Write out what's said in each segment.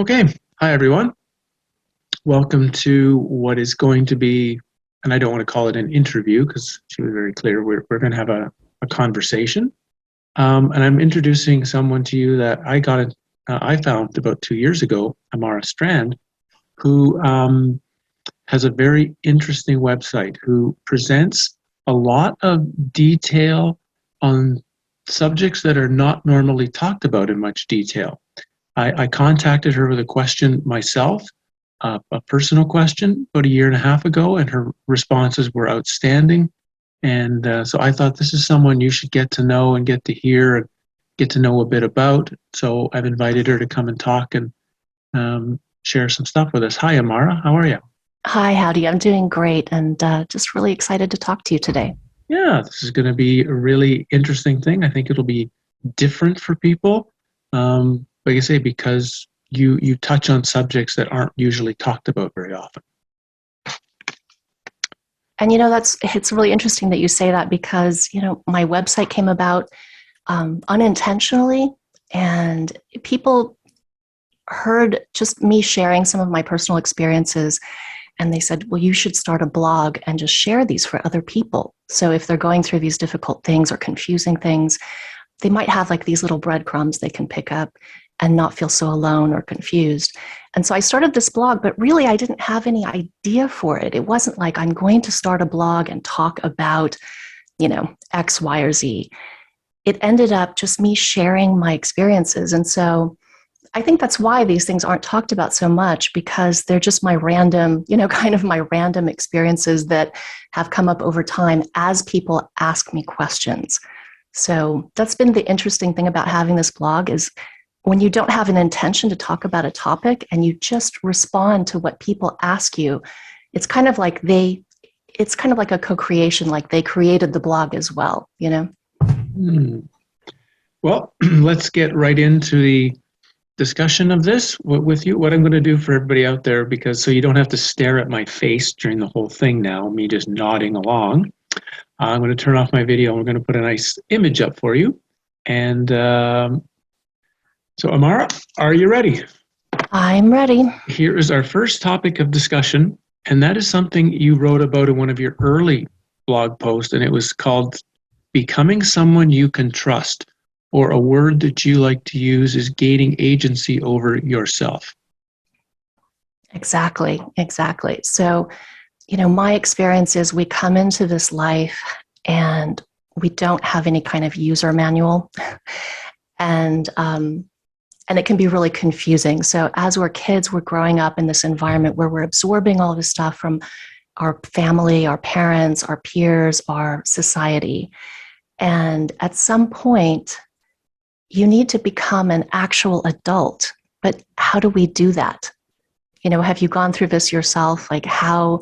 Okay. Hi, everyone. Welcome to what is going to be, and I don't want to call it an interview because she was very clear, we're going to have a conversation. And I'm introducing someone to you that I found about 2 years ago, Amara Strand, who has a very interesting website, who presents a lot of detail on subjects that are not normally talked about in much detail. I contacted her with a question myself, a personal question, about a year and a half ago, and her responses were outstanding. And so I thought this is someone you should get to know and get to hear and get to know a bit about. So I've invited her to come and talk and share some stuff with us. Hi, Amara. How are you? Hi, howdy. I'm doing great and just really excited to talk to you today. Yeah, this is going to be a really interesting thing. I think it'll be different for people. Like I say, because you touch on subjects that aren't usually talked about very often. And it's really interesting that you say that because my website came about unintentionally, and people heard just me sharing some of my personal experiences, and they said, well, you should start a blog and just share these for other people. So if they're going through these difficult things or confusing things, they might have like these little breadcrumbs they can pick up and not feel so alone or confused. And so I started this blog, but really I didn't have any idea for it. It wasn't like I'm going to start a blog and talk about, X, Y, or Z. It ended up just me sharing my experiences. And so I think that's why these things aren't talked about so much, because they're just my random, kind of my random experiences that have come up over time as people ask me questions. So that's been the interesting thing about having this blog is when you don't have an intention to talk about a topic and you just respond to what people ask you, it's kind of like a co-creation, like they created the blog as well, Well, let's get right into the discussion of this with you. What I'm going to do for everybody out there, because so you don't have to stare at my face during the whole thing now, me just nodding along. I'm going to turn off my video and we're going to put a nice image up for you. And so, Amara, are you ready? I'm ready. Here is our first topic of discussion, and that is something you wrote about in one of your early blog posts, and it was called Becoming Someone You Can Trust, or a word that you like to use is gaining agency over yourself. Exactly. So, my experience is we come into this life and we don't have any kind of user manual. And it can be really confusing. So as we're kids, we're growing up in this environment where we're absorbing all this stuff from our family, our parents, our peers, our society. And at some point, you need to become an actual adult. But how do we do that? Have you gone through this yourself? Like, how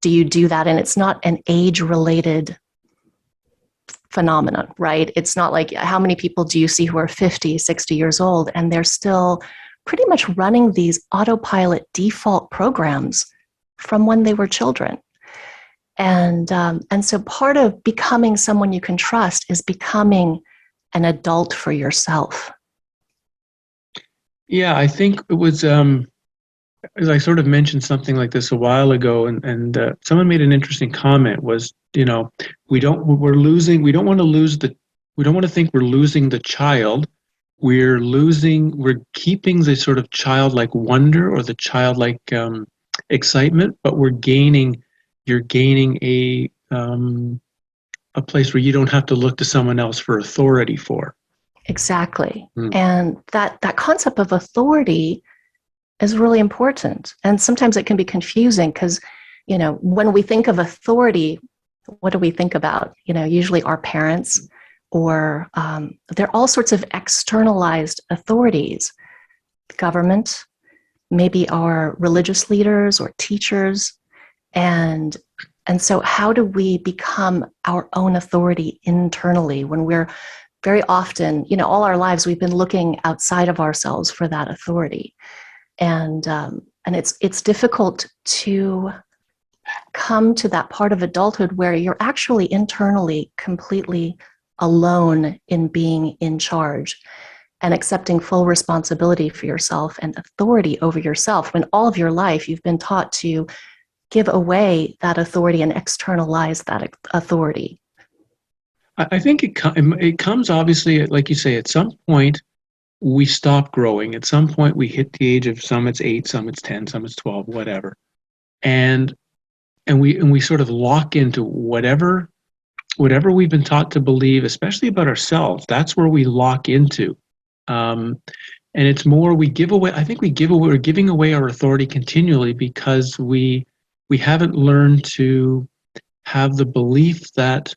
do you do that? And it's not an age-related phenomenon, right? It's not like how many people do you see who are 50, 60 years old, and they're still pretty much running these autopilot default programs from when they were children. And so part of becoming someone you can trust is becoming an adult for yourself. Yeah, I think it was, as I sort of mentioned something like this a while ago, and someone made an interesting comment was, we don't want to think we're losing the child. We're keeping the sort of childlike wonder or the childlike excitement, but you're gaining a place where you don't have to look to someone else for authority for. Exactly. And that concept of authority is really important. And sometimes it can be confusing because, when we think of authority, what do we think about? Usually our parents, or there are all sorts of externalized authorities, government, maybe our religious leaders or teachers. And so how do we become our own authority internally when we're very often, all our lives, we've been looking outside of ourselves for that authority. And it's difficult to come to that part of adulthood where you're actually internally completely alone in being in charge. and accepting full responsibility for yourself and authority over yourself when all of your life you've been taught to give away that authority and externalize that authority. I think it comes obviously, like you say, at some point we stop growing. At some point we hit the age of, some it's 8, some it's 10, some it's 12, whatever. And we sort of lock into whatever we've been taught to believe, especially about ourselves. That's where we lock into. And it's more, we give away, I think we're giving away our authority continually because we haven't learned to have the belief that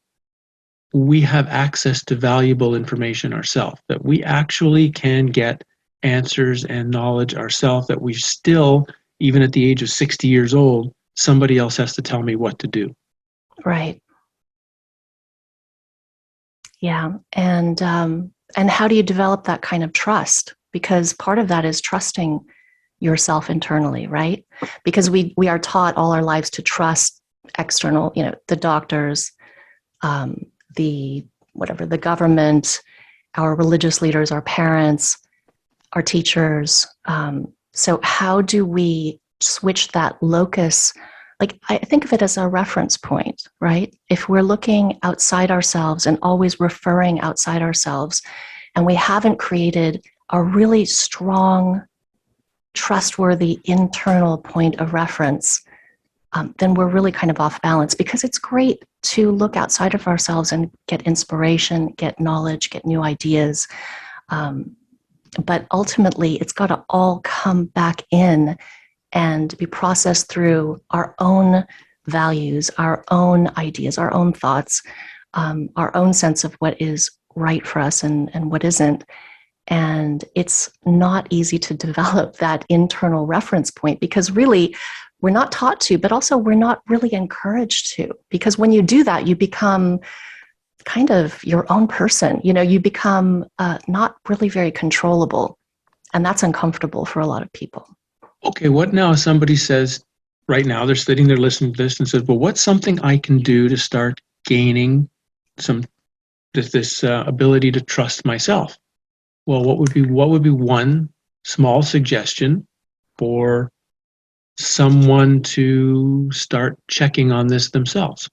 we have access to valuable information ourselves, that we actually can get answers and knowledge ourselves, that we still, even at the age of 60 years old, somebody else has to tell me what to do. Right. Yeah. And how do you develop that kind of trust? Because part of that is trusting yourself internally, right? Because we are taught all our lives to trust external, the doctors, the government, our religious leaders, our parents, our teachers. So how do we switch that locus? Like, I think of it as a reference point, right? If we're looking outside ourselves and always referring outside ourselves, and we haven't created a really strong, trustworthy internal point of reference, then we're really kind of off balance, because it's great to look outside of ourselves and get inspiration, get knowledge, get new ideas. But ultimately, it's got to all come back in and be processed through our own values, our own ideas, our own thoughts, our own sense of what is right for us and what isn't. And it's not easy to develop that internal reference point, because really we're not taught to, but also we're not really encouraged to, because when you do that, you become kind of your own person. You become not really very controllable, and that's uncomfortable for a lot of people. Okay, what now if somebody says, right now they're sitting there listening to this and says, well, what's something I can do to start gaining this ability to trust myself? Well, what would be one small suggestion for someone to start checking on this themselves?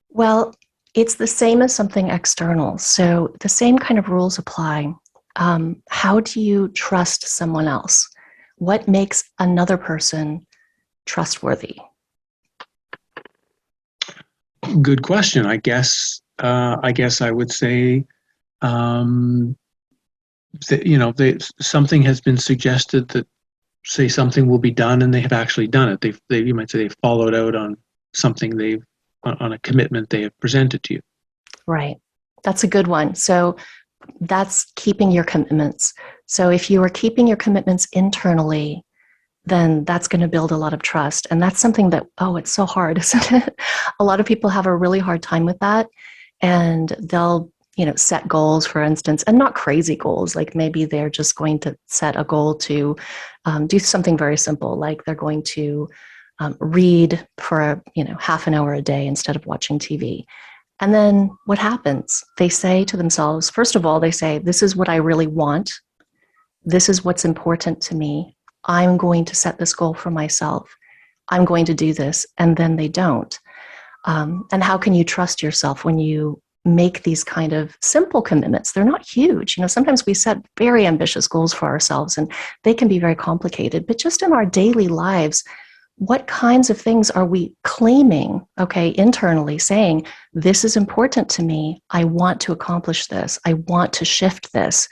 Well, it's the same as something external. So the same kind of rules apply. How do you trust someone else? What makes another person trustworthy? Good question. I guess I would say something has been suggested that, say, something will be done, and they have actually done it. You might say they've followed out on something on a commitment they have presented to you. Right. That's a good one. So that's keeping your commitments. So if you are keeping your commitments internally, then that's going to build a lot of trust. And that's something that, it's so hard, isn't it? A lot of people have a really hard time with that. And they'll, set goals, for instance, and not crazy goals. Like maybe they're just going to set a goal to do something very simple, like they're going to read for, half an hour a day instead of watching TV. And then what happens? They say to themselves, first of all, they say, this is what I really want. This is what's important to me. I'm going to set this goal for myself. I'm going to do this. And then they don't. And how can you trust yourself when you make these kind of simple commitments? They're not huge. Sometimes we set very ambitious goals for ourselves, and they can be very complicated. But just in our daily lives, what kinds of things are we claiming, internally, saying, this is important to me. I want to accomplish this. I want to shift this.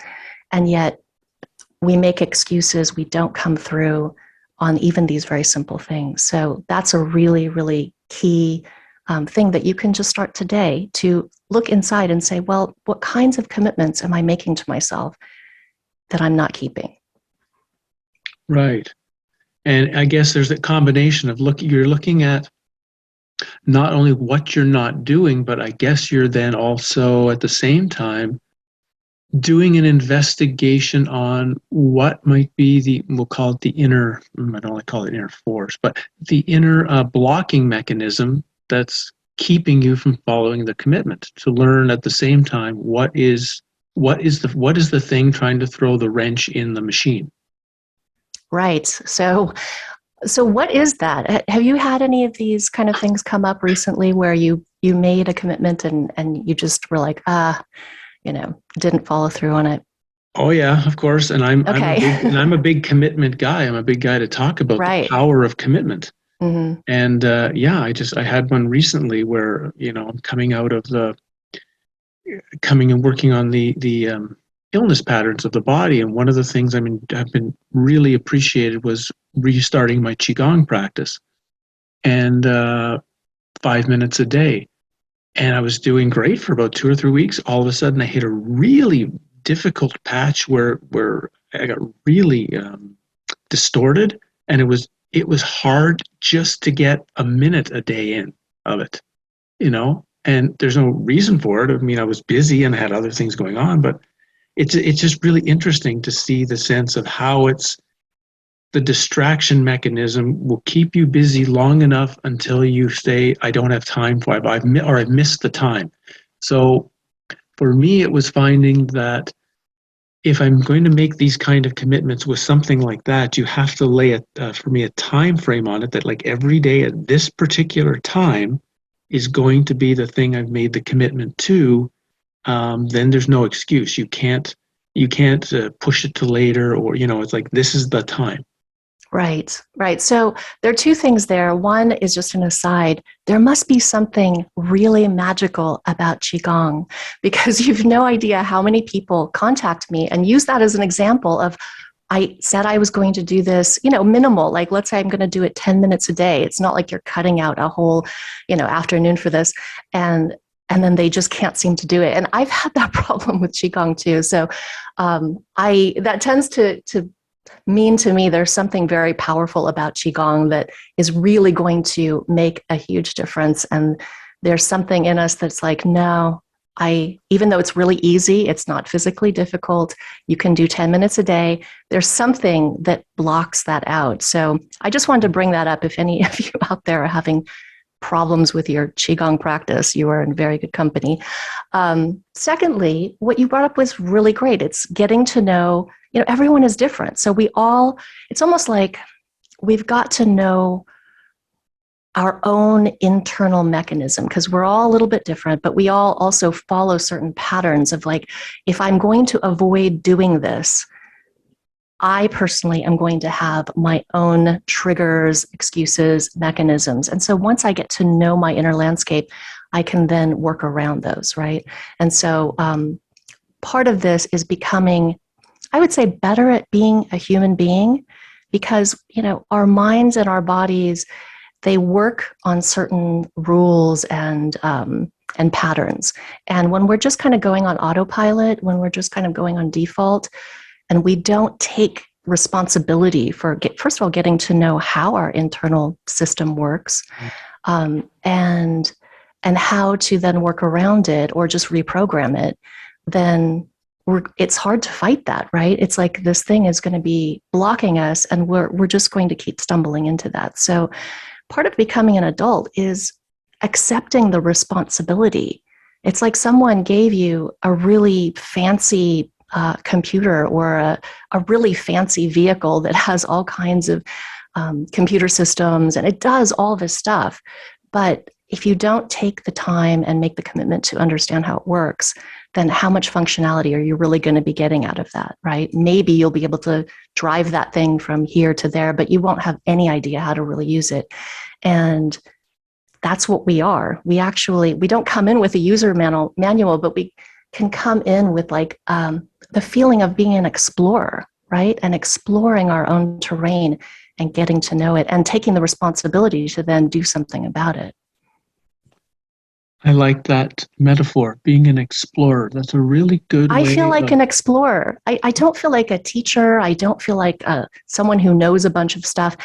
And yet we make excuses. We don't come through on even these very simple things. So that's a really, really key thing that you can just start today, to look inside and say, well, what kinds of commitments am I making to myself that I'm not keeping? Right. And I guess there's a combination of you're looking at not only what you're not doing, but I guess you're then also at the same time doing an investigation on what might be we'll call it the inner, I don't want to call it inner force, but the inner blocking mechanism that's keeping you from following the commitment, to learn at the same time what is what is the thing trying to throw the wrench in the machine? Right. So what is that? Have you had any of these kind of things come up recently where you made a commitment and you just were like, didn't follow through on it? Oh yeah, of course. And Okay. I'm a big commitment guy. I'm a big guy to talk about the Right. power of commitment. Hmm. And yeah, I had one recently where I'm coming and working on the illness patterns of the body. And one of the things I've been really appreciated was restarting my qigong practice, and 5 minutes a day. And I was doing great for about 2 or 3 weeks. All of a sudden, I hit a really difficult patch where I got really distorted, and it was hard just to get a minute a day in of it, And there's no reason for it. I mean, I was busy and I had other things going on, but it's just really interesting to see the sense of how the distraction mechanism will keep you busy long enough until you say, I don't have time for it, I've missed the time. So for me, it was finding that if I'm going to make these kind of commitments with something like that, you have to lay for me, a time frame on it that like every day at this particular time is going to be the thing I've made the commitment to. Then there's no excuse. You can't push it to later, or it's like this is the time. Right, right. So there are two things there. One is just an aside. There must be something really magical about Qigong because you've no idea how many people contact me and use that as an example of, I said I was going to do this, minimal. Like, let's say I'm going to do it 10 minutes a day. It's not like you're cutting out a whole, afternoon for this. And then they just can't seem to do it. And I've had that problem with Qigong too. So that tends to mean to me there's something very powerful about Qigong that is really going to make a huge difference. And there's something in us that's like, no, even though it's really easy, it's not physically difficult. You can do 10 minutes a day. There's something that blocks that out. So I just wanted to bring that up. If any of you out there are having problems with your Qigong practice, you are in very good company. Secondly, what you brought up was really great. It's getting to know, everyone is different. So it's almost like we've got to know our own internal mechanism because we're all a little bit different, but we all also follow certain patterns of like, if I'm going to avoid doing this, I personally am going to have my own triggers, excuses, mechanisms. And so once I get to know my inner landscape, I can then work around those, right? And so part of this is becoming, I would say, better at being a human being because, our minds and our bodies, they work on certain rules and patterns. And when we're just kind of going on autopilot, when we're just kind of going on default, and we don't take responsibility for, first of all, getting to know how our internal system works, and how to then work around it or just reprogram it, then it's hard to fight that, right? It's like this thing is going to be blocking us, and we're just going to keep stumbling into that. So part of becoming an adult is accepting the responsibility. It's like someone gave you a really fancy computer or a really fancy vehicle that has all kinds of computer systems, and it does all this stuff. But if you don't take the time and make the commitment to understand how it works, then how much functionality are you really going to be getting out of that, right? Maybe you'll be able to drive that thing from here to there, but you won't have any idea how to really use it. And that's what we are. We don't come in with a user manual, but we can come in with like the feeling of being an explorer, right? And exploring our own terrain and getting to know it and taking the responsibility to then do something about it. I like that metaphor, being an explorer. That's a really good I way feel like of. an explorer. I don't feel like a teacher. I don't feel like someone who knows a bunch of stuff.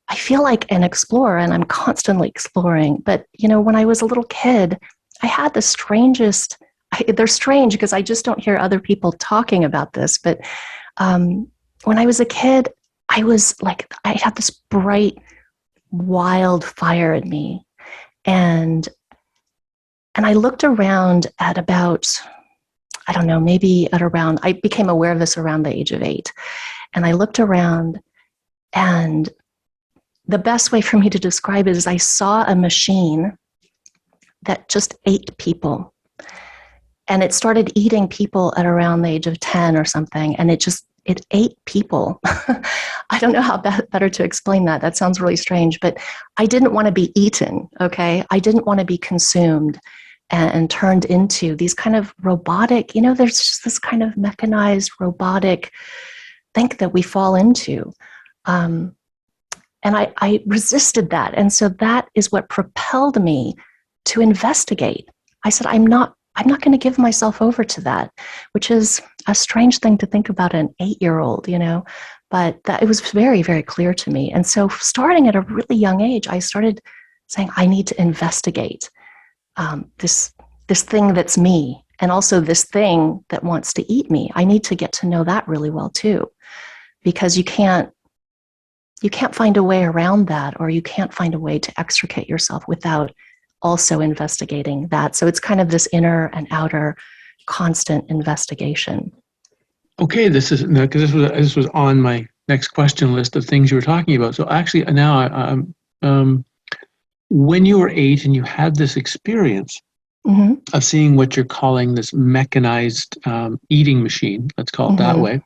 I feel like an explorer, and I'm constantly exploring. But, when I was a little kid, I had the strangest, they're strange because I just don't hear other people talking about this. But when I was a kid, I was like, I had this bright, wild fire in me. And I looked around at about, I don't know, maybe I became aware of this around the age of 8. And I looked around, and the best way for me to describe it is I saw a machine that just ate people. And it started eating people at around the age of 10 or something. And it ate people. I don't know how better to explain that. That sounds really strange, but I didn't want to be eaten, okay? I didn't want to be consumed and turned into these kind of robotic, there's just this kind of mechanized robotic thing that we fall into. And I resisted that. And so that is what propelled me to investigate. I said, I'm not going to give myself over to that, which is a strange thing to think about an 8-year-old, but that it was very, very clear to me. And so starting at a really young age, I started saying, I need to investigate this thing that's me, and also this thing that wants to eat me. I need to get to know that really well too, because you can't find a way around that, or you can't find a way to extricate yourself without also investigating that. So it's kind of this inner and outer constant investigation. Okay, this was on my next question list of things you were talking about. So actually, now when you were 8 and you had this experience of seeing what you're calling this mechanized eating machine, let's call it that way,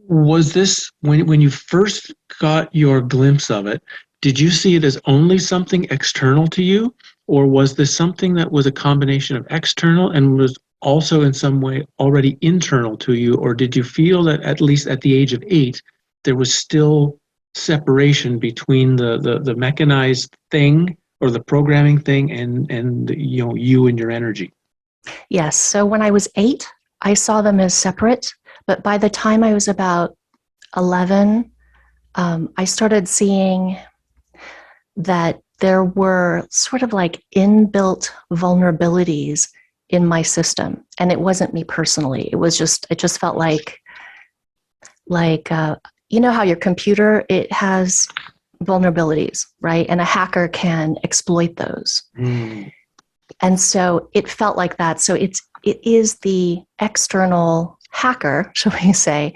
was this when you first got your glimpse of it? Did you see it as only something external to you, or was this something that was a combination of external and was also in some way already internal to you? Or did you feel that at least at the age of 8, there was still separation between the mechanized thing or the programming thing and you and your energy? Yes. So when I was 8, I saw them as separate. But by the time I was about 11, I started seeing that there were sort of like inbuilt vulnerabilities in my system. And it wasn't me personally. It just felt like how your computer, it has vulnerabilities, right? And a hacker can exploit those. And so it felt like that. So it is the external hacker, shall we say,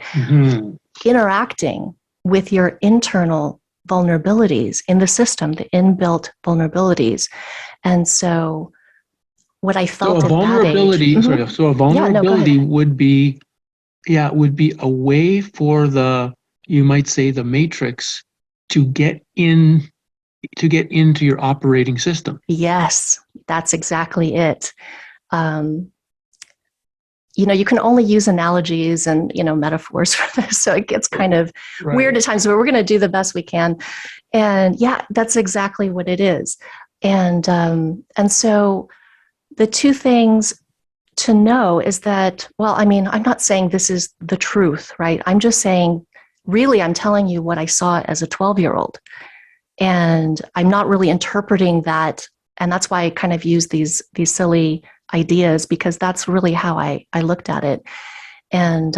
interacting with your internal vulnerabilities in the system, the inbuilt vulnerabilities. And so what I felt so a vulnerability, would be a way for you might say the matrix to get into your operating system. Yes, that's exactly it. You can only use analogies and, metaphors for this. So it gets kind of weird at times, but we're going to do the best we can. And yeah, that's exactly what it is. And so the two things to know is that, I'm not saying this is the truth, right? I'm just saying, really, I'm telling you what I saw as a 12-year-old. And I'm not really interpreting that. And that's why I kind of use these silly ideas, because that's really how I looked at it. And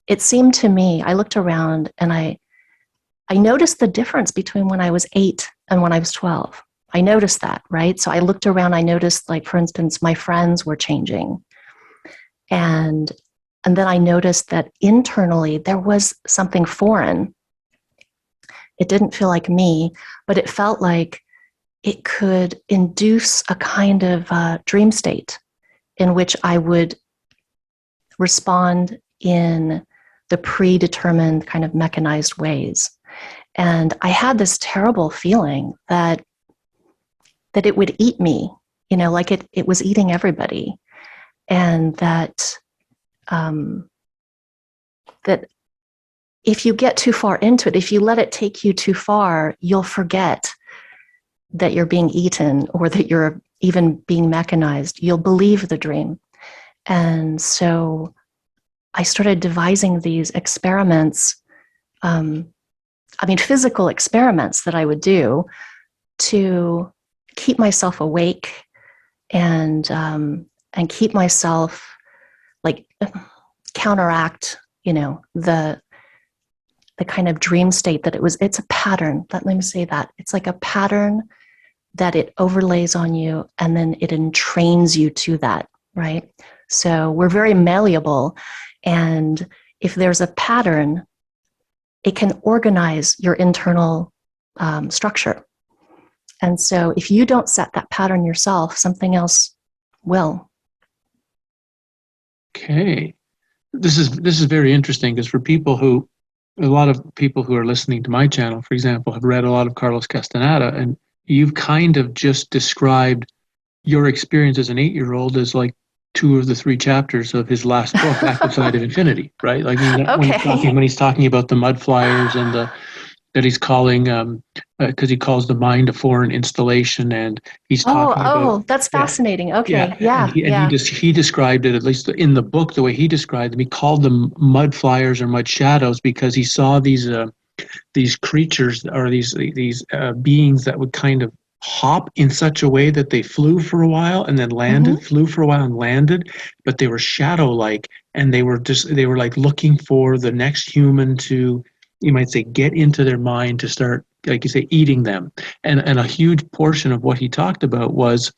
it seemed to me, I looked around and I noticed the difference between when I was 8 and when I was 12. I noticed that, right? So I looked around, I noticed, like, for instance, my friends were changing. And then I noticed that internally there was something foreign. It didn't feel like me, but it felt like it could induce a kind of dream state in which I would respond in the predetermined kind of mechanized ways. And I had this terrible feeling that it would eat me, like it was eating everybody. And that if you get too far into it, if you let it take you too far, you'll forget that you're being eaten or that you're even being mechanized. You'll believe the dream. And so I started devising these experiments, physical experiments that I would do to keep myself awake and keep myself, like, counteract, the kind of dream state that it's a pattern. Let me say that. It's like a pattern that it overlays on you, and then it entrains you to that, right? So we're very malleable. And if there's a pattern, it can organize your internal structure. And so if you don't set that pattern yourself, something else will. Okay. This is very interesting because a lot of people who are listening to my channel, for example, have read a lot of Carlos Castaneda, and you've kind of just described your experience as an 8-year-old as like 2 of the 3 chapters of his last book, Active Side of Infinity, right? Like Okay. when he's talking about the mud flyers and that he's calling because he calls the mind a foreign installation, and he's talking about That's yeah. fascinating. Yeah, Okay. and Yeah. Yeah. he described it, at least in the book, the way he described them. He called them mud flyers or mud shadows because he saw these creatures or these beings that would kind of hop in such a way that they flew for a while and then Mm-hmm. landed, flew for a while and landed, but they were shadow-like, and they were like looking for the next human to, you might say, get into their mind to start, like you say, eating them. And a huge portion of what he talked about was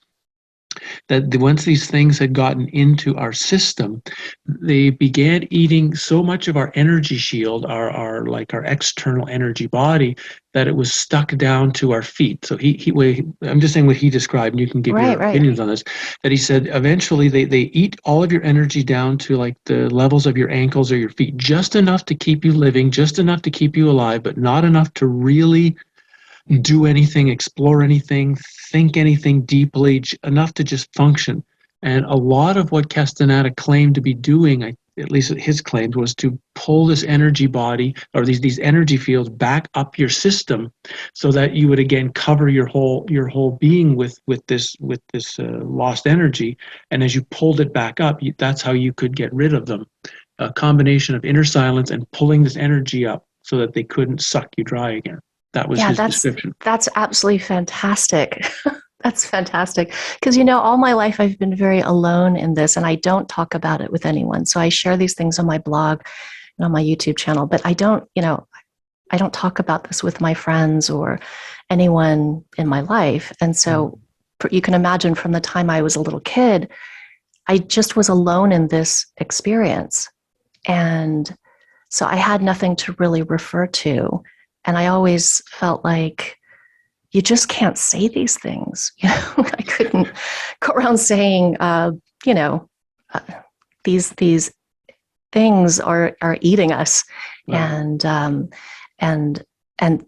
that once these things had gotten into our system, they began eating so much of our energy shield, our like our external energy body, that it was stuck down to our feet. So I'm just saying what he described, and you can give your Right. Right. opinions on this. That he said eventually they eat all of your energy down to like the levels of your ankles or your feet, just enough to keep you living, just enough to keep you alive, but not enough to really do anything, explore anything, think anything deeply, enough to just function. And a lot of what Castaneda claimed to be doing, at least his claims, was to pull this energy body or these energy fields back up your system, so that you would again cover your whole being with this lost energy. And as you pulled it back up, that's how you could get rid of them. A combination of inner silence and pulling this energy up so that they couldn't suck you dry again. That was Yeah, his description. that's absolutely fantastic. That's fantastic. Because, all my life I've been very alone in this, and I don't talk about it with anyone. So I share these things on my blog and on my YouTube channel, but I don't talk about this with my friends or anyone in my life. And so you can imagine, from the time I was a little kid, I just was alone in this experience. And so I had nothing to really refer to. And I always felt like, you just can't say these things. I couldn't go around saying, you know, uh, these things are eating us, and and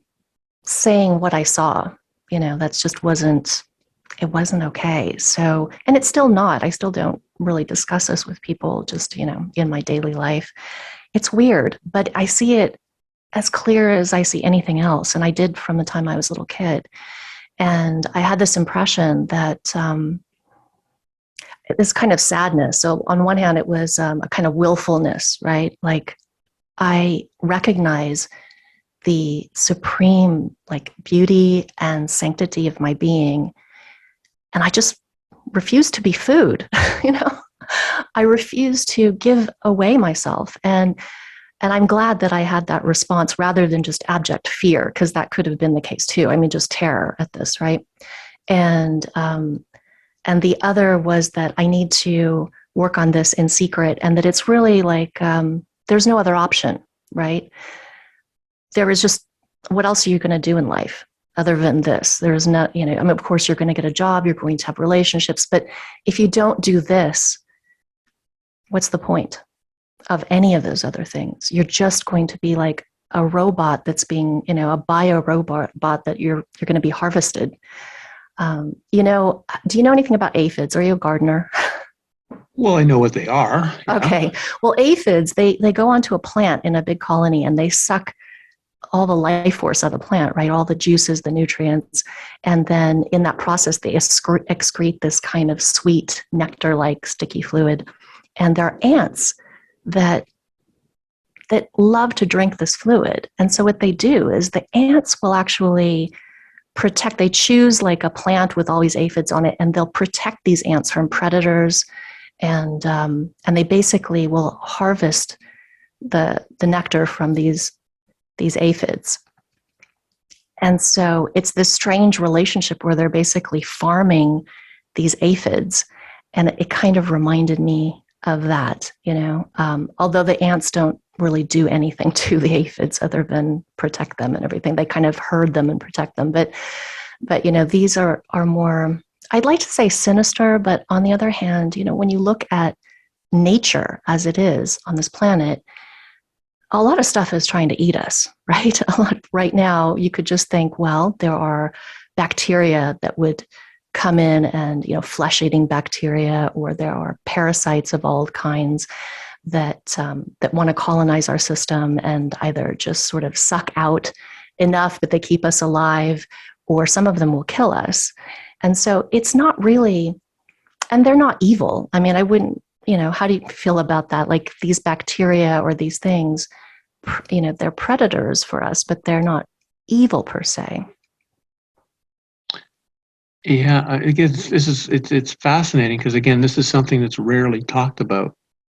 saying what I saw. That's just wasn't okay. So, and it's still not. I still don't really discuss this with people. Just in my daily life, it's weird, but I see it as clear as I see anything else. And I did from the time I was a little kid. And I had this impression that this kind of sadness. So on one hand, it was a kind of willfulness, right? Like, I recognize the supreme beauty and sanctity of my being. And I just refuse to be food. I refuse to give away myself. And I'm glad that I had that response rather than just abject fear, because that could have been the case too. I mean, just terror at this, right? And the other was that I need to work on this in secret, and that it's really there's no other option, right? There is just, what else are you going to do in life other than this? There is no, of course you're going to get a job, you're going to have relationships, but if you don't do this, what's the point of any of those other things? You're just going to be like a robot that's being, a bio robot that you're going to be harvested. Do you know anything about aphids? Are you a gardener? Well, I know what they are. Yeah. Okay. Well, aphids, they go onto a plant in a big colony, and they suck all the life force of the plant, right? All the juices, the nutrients. And then in that process, they excrete this kind of sweet nectar-like sticky fluid. And there are ants that love to drink this fluid. And so what they do is the ants will actually protect, they choose like a plant with all these aphids on it, and they'll protect these ants from predators. And they basically will harvest the nectar from these aphids. And so it's this strange relationship where they're basically farming these aphids. And it kind of reminded me of that, although the ants don't really do anything to the aphids other than protect them and everything. They kind of herd them and protect them. But these are more, I'd like to say sinister, but on the other hand, when you look at nature as it is on this planet, a lot of stuff is trying to eat us, right? Right now, you could just think, well, there are bacteria that would come in and, flesh-eating bacteria, or there are parasites of all kinds that want to colonize our system and either just sort of suck out enough that they keep us alive, or some of them will kill us. And so it's not really, and they're not evil. I mean, I wouldn't, how do you feel about that? Like these bacteria or these things, they're predators for us, but they're not evil per se. Yeah, I guess it's fascinating because again, this is something that's rarely talked about.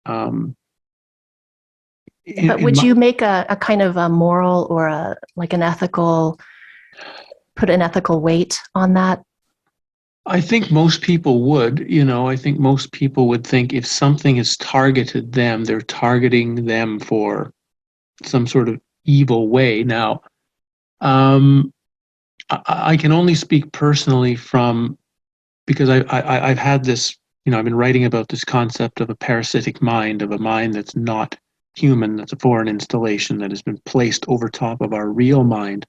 But would you make a kind of a moral or put an ethical weight on that? I think most people would, I think most people would think if something has targeted them, they're targeting them for some sort of evil way. Now, I can only speak personally because I've had this, I've been writing about this concept of a parasitic mind, of a mind that's not human, that's a foreign installation that has been placed over top of our real mind.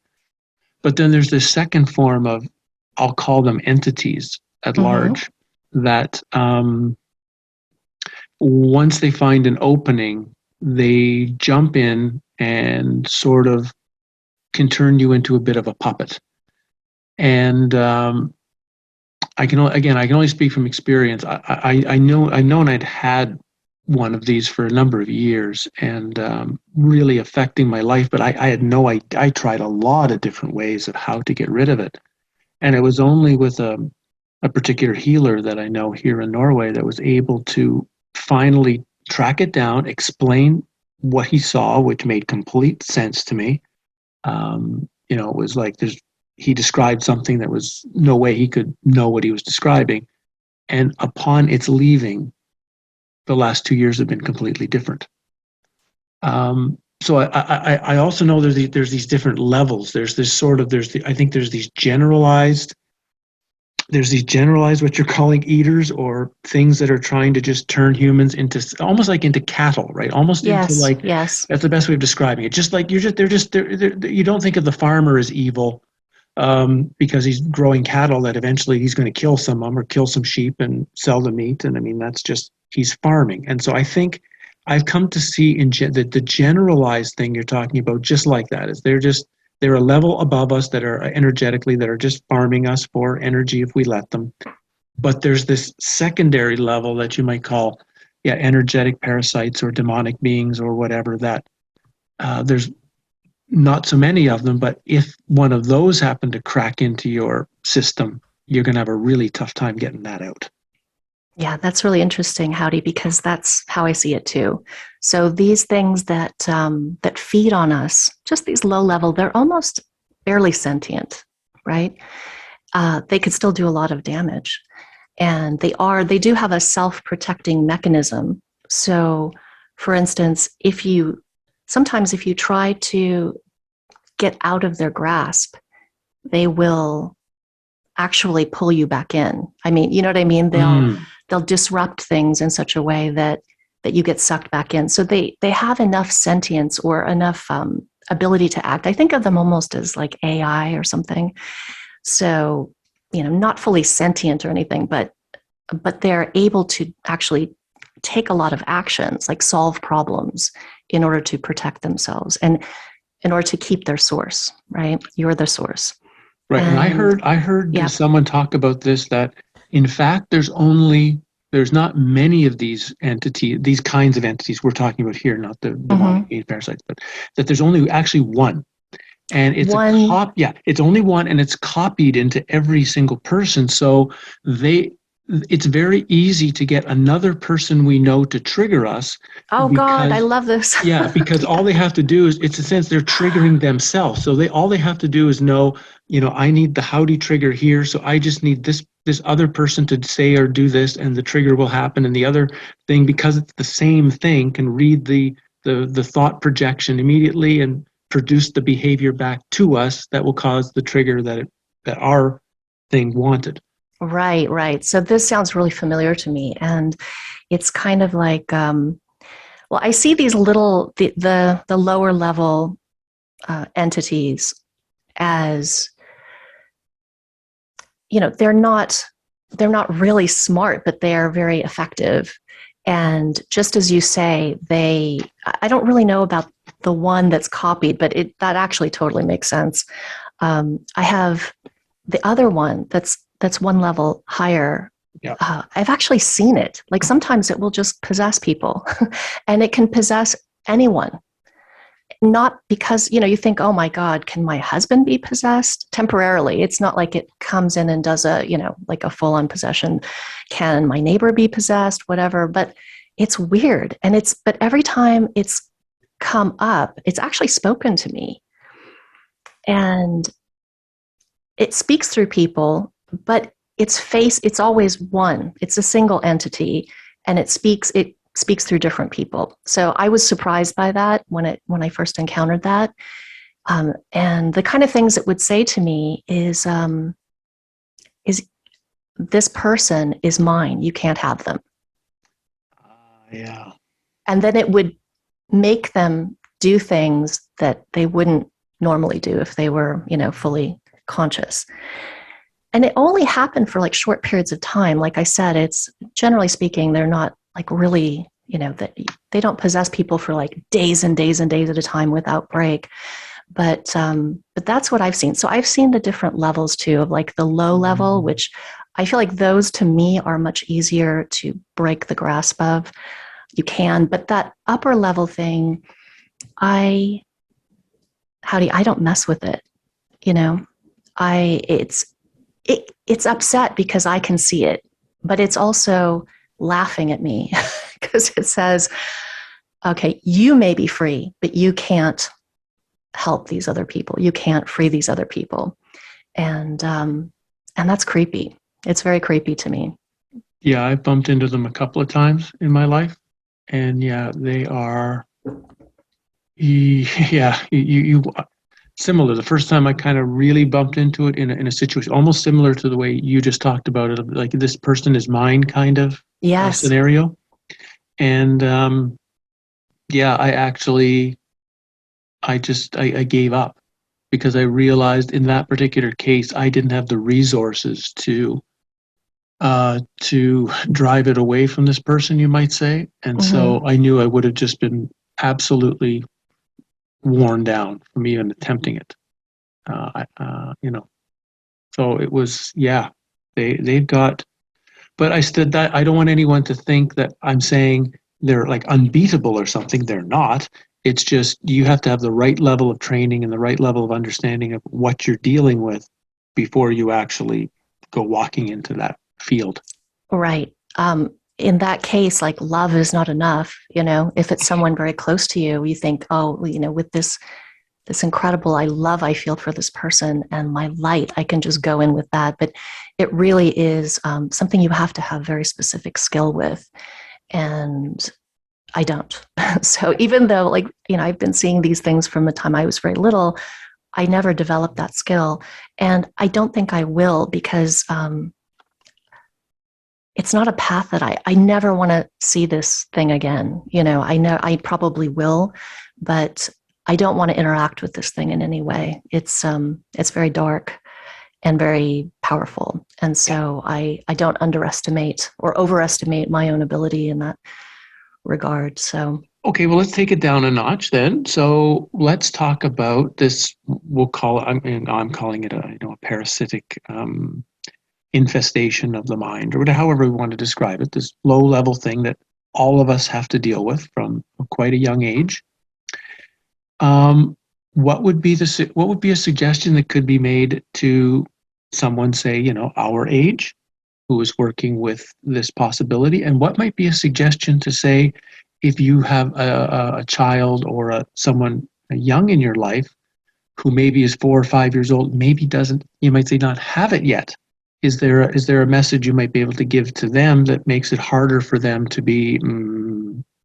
But then there's this second form of, I'll call them entities at large, that once they find an opening, they jump in and sort of can turn you into a bit of a puppet. And I can only speak from experience. I know, and I'd had one of these for a number of years, and really affecting my life. But I tried a lot of different ways of how to get rid of it, and it was only with a particular healer that I know here in Norway that was able to finally track it down, explain what he saw, which made complete sense to me. It was like he described something that was no way he could know what he was describing. And upon its leaving, the last 2 years have been completely different. So I also know there's these different levels. I think there's these generalized what you're calling eaters, or things that are trying to just turn humans into almost like into cattle, right? Almost into like, yes. That's the best way of describing it. Just like you don't think of the farmer as evil, because he's growing cattle that eventually he's going to kill some of them or kill some sheep and sell the meat. And I mean, that's just, he's farming. And so I think I've come to see that the generalized thing you're talking about, just like that, is they're a level above us that are energetically, that are just farming us for energy if we let them. But there's this secondary level that you might call, energetic parasites or demonic beings or whatever, that there's not so many of them, but if one of those happen to crack into your system, you're going to have a really tough time getting that out. Yeah, that's really interesting, Howdy, because that's how I see it too. So these things that feed on us, just these low level, they're almost barely sentient, right? They could still do a lot of damage, and they do have a self-protecting mechanism. So, for instance, if you try to get out of their grasp, they will actually pull you back in. I mean, you know what I mean? They'll disrupt things in such a way that you get sucked back in. So they have enough sentience or enough ability to act. I think of them almost as like AI or something. So, not fully sentient or anything, but they're able to actually take a lot of actions, like solve problems in order to protect themselves and in order to keep their source, right? You're the source. Right. And I heard someone talk about this, that in fact, there's not many of these kinds of entities we're talking about here, not the demonic parasites, but that there's only actually one. And it's it's only one, and it's copied into every single person. So it's very easy to get another person we know to trigger us. Oh, God, I love this. Because all they have to do is, it's a sense they're triggering themselves. So all they have to do is know, I need the howdy trigger here. So I just need this this other person to say or do this, and the trigger will happen, and the other thing, because it's the same thing, can read the thought projection immediately and produce the behavior back to us that will cause the trigger that our thing wanted. Right, right. So this sounds really familiar to me, and it's kind of like, well, I see these little the lower level entities as, they're not really smart, but they are very effective. And just as you say, I don't really know about the one that's copied, but that actually totally makes sense. I have the other one that's one level higher. Yeah. I've actually seen it. Like sometimes it will just possess people and it can possess anyone. Not because, you think, oh my God, can my husband be possessed temporarily? It's not like it comes in and does like a full on possession. Can my neighbor be possessed? Whatever. But it's weird. But every time it's come up, it's actually spoken to me. And it speaks through people, but it's always one. It's a single entity, and it speaks through different people. So I was surprised by that when I first encountered that. And the kind of things it would say to me is this person is mine. You can't have them. Yeah. And then it would make them do things that they wouldn't normally do if they were, fully conscious. And it only happened for like short periods of time. Like I said, it's generally speaking, they're not like really, that they don't possess people for like days and days and days at a time without break. But that's what I've seen. So I've seen the different levels too, of like the low level, which I feel like those to me are much easier to break the grasp of. You can, but that upper level thing, I don't mess with it. It's upset because I can see it, but it's also laughing at me because it says, okay, you may be free, but you can't help these other people. You can't free these other people. And that's creepy. It's very creepy to me. Yeah, I've bumped into them a couple of times in my life, and yeah, they are. Yeah, you similar. The first time I kind of really bumped into it in a situation almost similar to the way you just talked about it, like this person is mine kind of Yes. scenario. And yeah, I gave up because I realized in that particular case I didn't have the resources to drive it away from this person, you might say. And so I knew I would have just been absolutely worn down from even attempting it. So it was, yeah, they've got, but I don't want anyone to think that I'm saying they're like unbeatable or something. They're not. It's just you have to have the right level of training and the right level of understanding of what you're dealing with before you actually go walking into that field. Right. In that case, like love is not enough. If it's someone very close to you, you think, oh, with this incredible I feel for this person and my light, I can just go in with that. But it really is something you have to have very specific skill with. And I don't. So even though I've been seeing these things from the time I was very little, I never developed that skill. And I don't think I will because it's not a path that I never want to see this thing again. I know I probably will, but I don't want to interact with this thing in any way. It's very dark and very powerful. And so I don't underestimate or overestimate my own ability in that regard. So okay, well, let's take it down a notch then. So let's talk about this. We'll call it. I'm calling it a parasitic infestation of the mind, or however we want to describe it. This low-level thing that all of us have to deal with from quite a young age. What would be a suggestion that could be made to someone, say, our age, who is working with this possibility, and what might be a suggestion to say if you have a child or someone young in your life who maybe is 4 or 5 years old, maybe doesn't, you might say, not have it yet, is there a message you might be able to give to them that makes it harder for them to be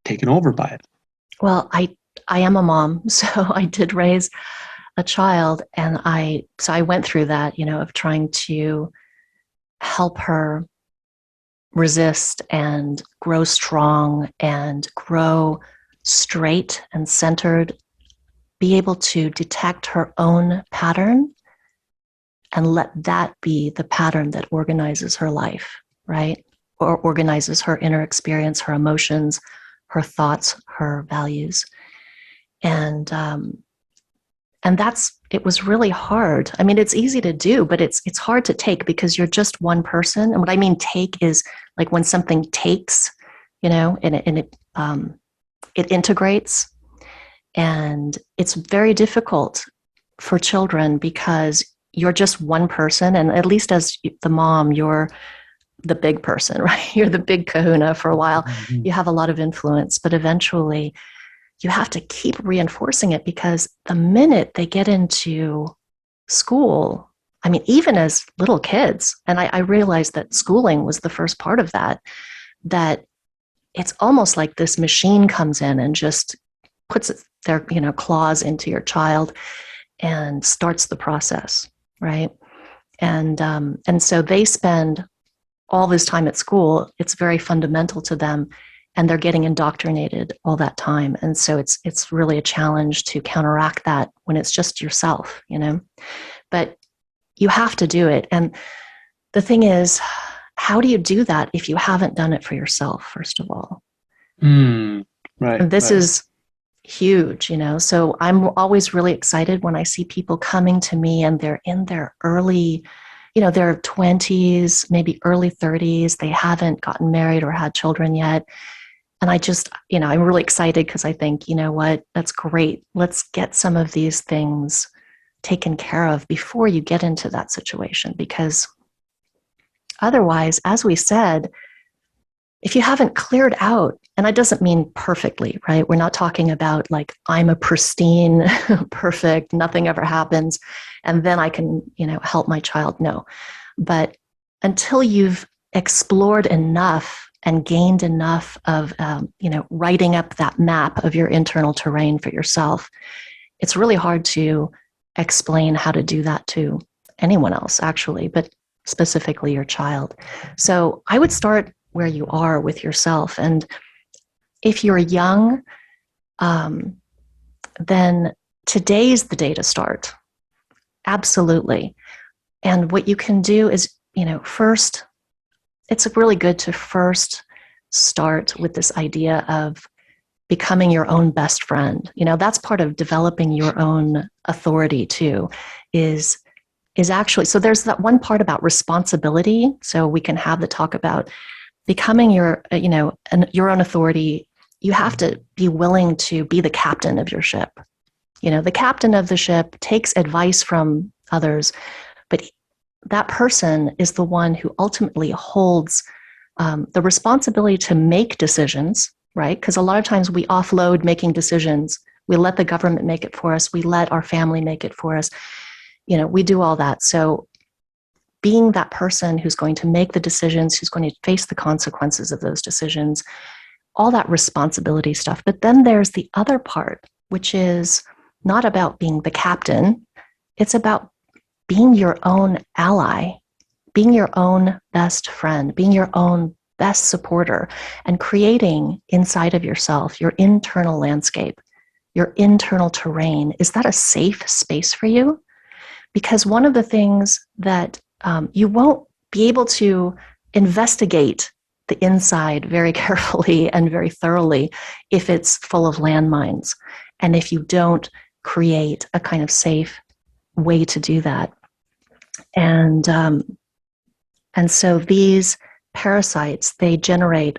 taken over by it? Well, I am a mom, so I did raise a child, and I went through that, of trying to help her resist and grow strong and grow straight and centered, be able to detect her own pattern and let that be the pattern that organizes her life, right? Or organizes her inner experience, her emotions, her thoughts, her values. And it was really hard. I mean, it's easy to do, but it's hard to take because you're just one person. And what I mean take is like when something takes, and it integrates. And it's very difficult for children because you're just one person. And at least as the mom, you're the big person, right? You're the big kahuna for a while. Mm-hmm. You have a lot of influence, but eventually you have to keep reinforcing it because the minute they get into school, I mean, even as little kids, and I realized that schooling was the first part of that it's almost like this machine comes in and just puts their claws into your child and starts the process, right? And so they spend all this time at school. It's very fundamental to them, and they're getting indoctrinated all that time. And so it's really a challenge to counteract that when it's just yourself, But you have to do it. And the thing is, how do you do that if you haven't done it for yourself, first of all? Right. And this is huge, So I'm always really excited when I see people coming to me and they're in their early, their 20s, maybe early 30s. They haven't gotten married or had children yet. And I just, I'm really excited because I think, what, that's great. Let's get some of these things taken care of before you get into that situation. Because otherwise, as we said, if you haven't cleared out, and that doesn't mean perfectly, right? We're not talking about like, I'm a pristine, perfect, nothing ever happens, and then I can, help my child. No. But until you've explored enough and gained enough of, writing up that map of your internal terrain for yourself, it's really hard to explain how to do that to anyone else, actually, but specifically your child. So I would start where you are with yourself. And if you're young, then today's the day to start. Absolutely. And what you can do is, first, it's really good to first start with this idea of becoming your own best friend. That's part of developing your own authority too, is actually, so there's that one part about responsibility. So we can have the talk about becoming your own authority. You have to be willing to be the captain of your ship. The captain of the ship takes advice from others, but that person is the one who ultimately holds the responsibility to make decisions, right? Because a lot of times we offload making decisions. We let the government make it for us. We let our family make it for us. We do all that. So being that person who's going to make the decisions, who's going to face the consequences of those decisions, all that responsibility stuff. But then there's the other part, which is not about being the captain. It's about being your own ally, being your own best friend, being your own best supporter, and creating inside of yourself your internal landscape, your internal terrain. Is that a safe space for you? Because one of the things that you won't be able to investigate the inside very carefully and very thoroughly if it's full of landmines, and if you don't create a kind of safe way to do that. And so these parasites, they generate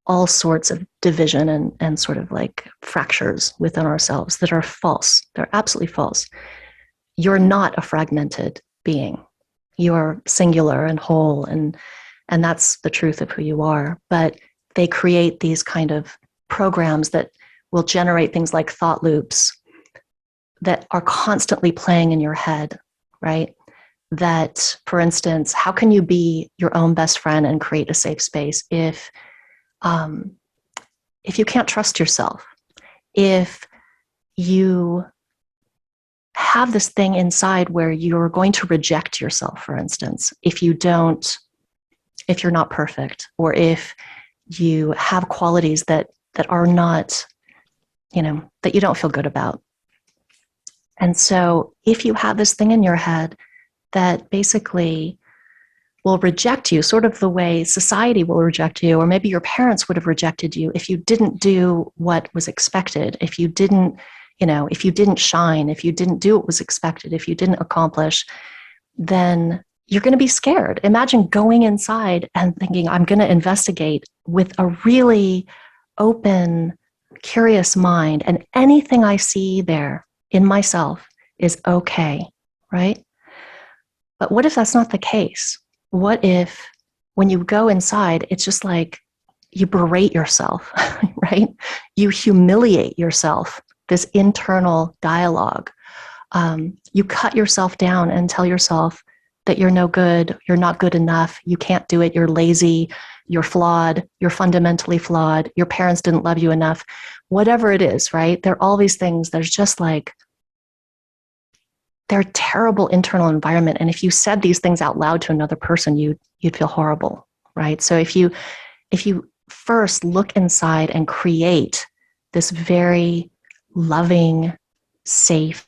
all sorts of division and sort of like fractures within ourselves that are false. They're absolutely false. You're not a fragmented being. You're singular and whole, and that's the truth of who you are. But they create these kind of programs that will generate things like thought loops that are constantly playing in your head, right? that, for instance, how can you be your own best friend and create a safe space if you can't trust yourself, if you have this thing inside where you're going to reject yourself, for instance, if you're not perfect, or if you have qualities that are not, that you don't feel good about. And so if you have this thing in your head that basically will reject you, sort of the way society will reject you, or maybe your parents would have rejected you if you didn't do what was expected, if you didn't shine, if you didn't do what was expected, if you didn't accomplish, then you're going to be scared. Imagine going inside and thinking, I'm going to investigate with a really open, curious mind, and anything I see there in myself is okay, right? But what if that's not the case? What if when you go inside, it's just like you berate yourself, right? You humiliate yourself, this internal dialogue. You cut yourself down and tell yourself that you're no good, you're not good enough, you can't do it, you're lazy, you're flawed, you're fundamentally flawed, your parents didn't love you enough, whatever it is, right? There are all these things. There's just like, they're a terrible internal environment. And if you said these things out loud to another person, you'd feel horrible, right? So if you first look inside and create this very loving, safe,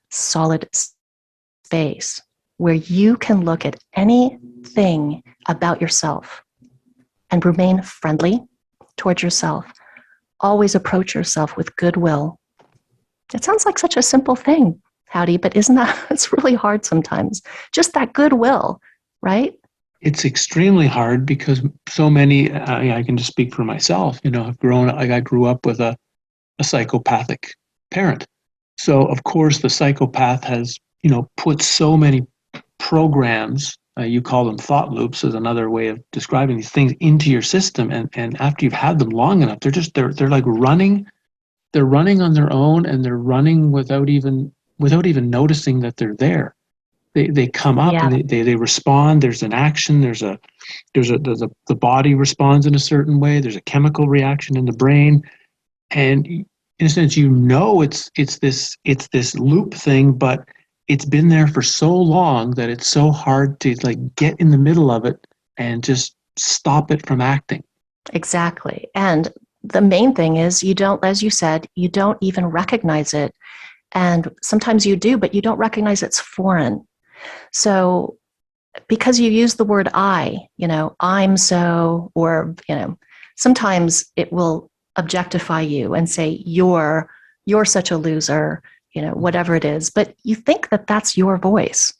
solid space where you can look at anything about yourself and remain friendly towards yourself, always approach yourself with goodwill. It sounds like such a simple thing, Howdy, but isn't that, it's really hard sometimes. Just that goodwill, right? It's extremely hard because so many, I can just speak for myself, I grew up with a psychopathic parent. So of course the psychopath has, put so many programs, you call them thought loops is another way of describing these things, into your system. And after you've had them long enough, they're like running, they're running on their own, and they're running without even noticing that they're there. They come up, Yeah. and they respond. There's an action. The body responds in a certain way. There's a chemical reaction in the brain, and in a sense, it's this loop thing, but it's been there for so long that it's so hard to like get in the middle of it and just stop it from acting. Exactly. And the main thing is you don't, as you said, you don't even recognize it. And sometimes you do, but you don't recognize it's foreign. So because you use the word I'm so, or, sometimes it will objectify you and say, you're such a loser, whatever it is. But you think that that's your voice,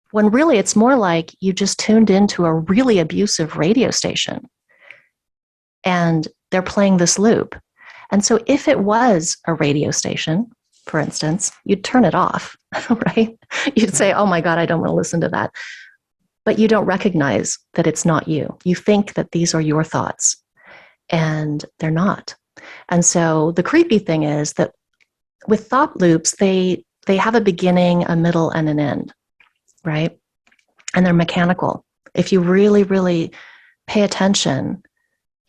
when really it's more like you just tuned into a really abusive radio station and they're playing this loop. And so if it was a radio station, for instance, you'd turn it off, right? You'd say, oh my God, I don't want to listen to that. But you don't recognize that it's not you. You think that these are your thoughts, and they're not. And so the creepy thing is that with thought loops, they have a beginning, a middle, and an end, right? And they're mechanical. If you really, really pay attention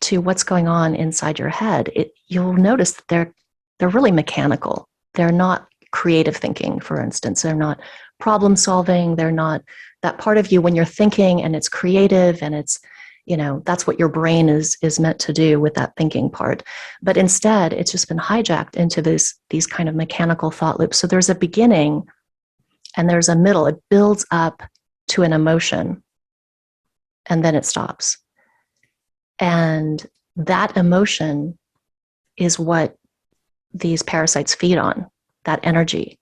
to what's going on inside your head, you'll notice that they're really mechanical. They're not creative thinking, for instance. They're not problem solving. They're not that part of you when you're thinking and it's creative and it's, that's what your brain is meant to do with that thinking part. But instead, it's just been hijacked into these kind of mechanical thought loops. So there's a beginning and there's a middle. It builds up to an emotion and then it stops. And that emotion is what these parasites feed on, that energy.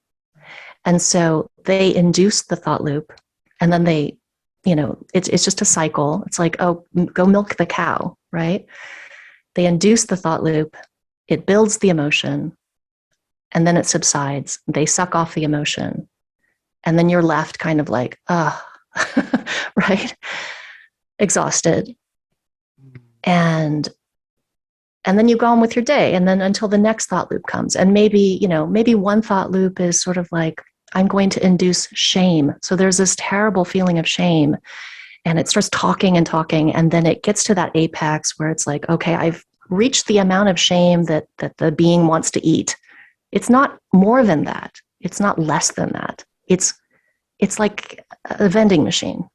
And so they induce the thought loop, and then they, it's just a cycle. It's like, oh, go milk the cow, right? They induce the thought loop, it builds the emotion, and then it subsides. They suck off the emotion. And then you're left kind of like, right? Exhausted. And then you go on with your day, and then until the next thought loop comes. And maybe one thought loop is sort of like, I'm going to induce shame. So there's this terrible feeling of shame, and it starts talking and talking. And then it gets to that apex where it's like, okay, I've reached the amount of shame that the being wants to eat. It's not more than that. It's not less than that. It's like a vending machine.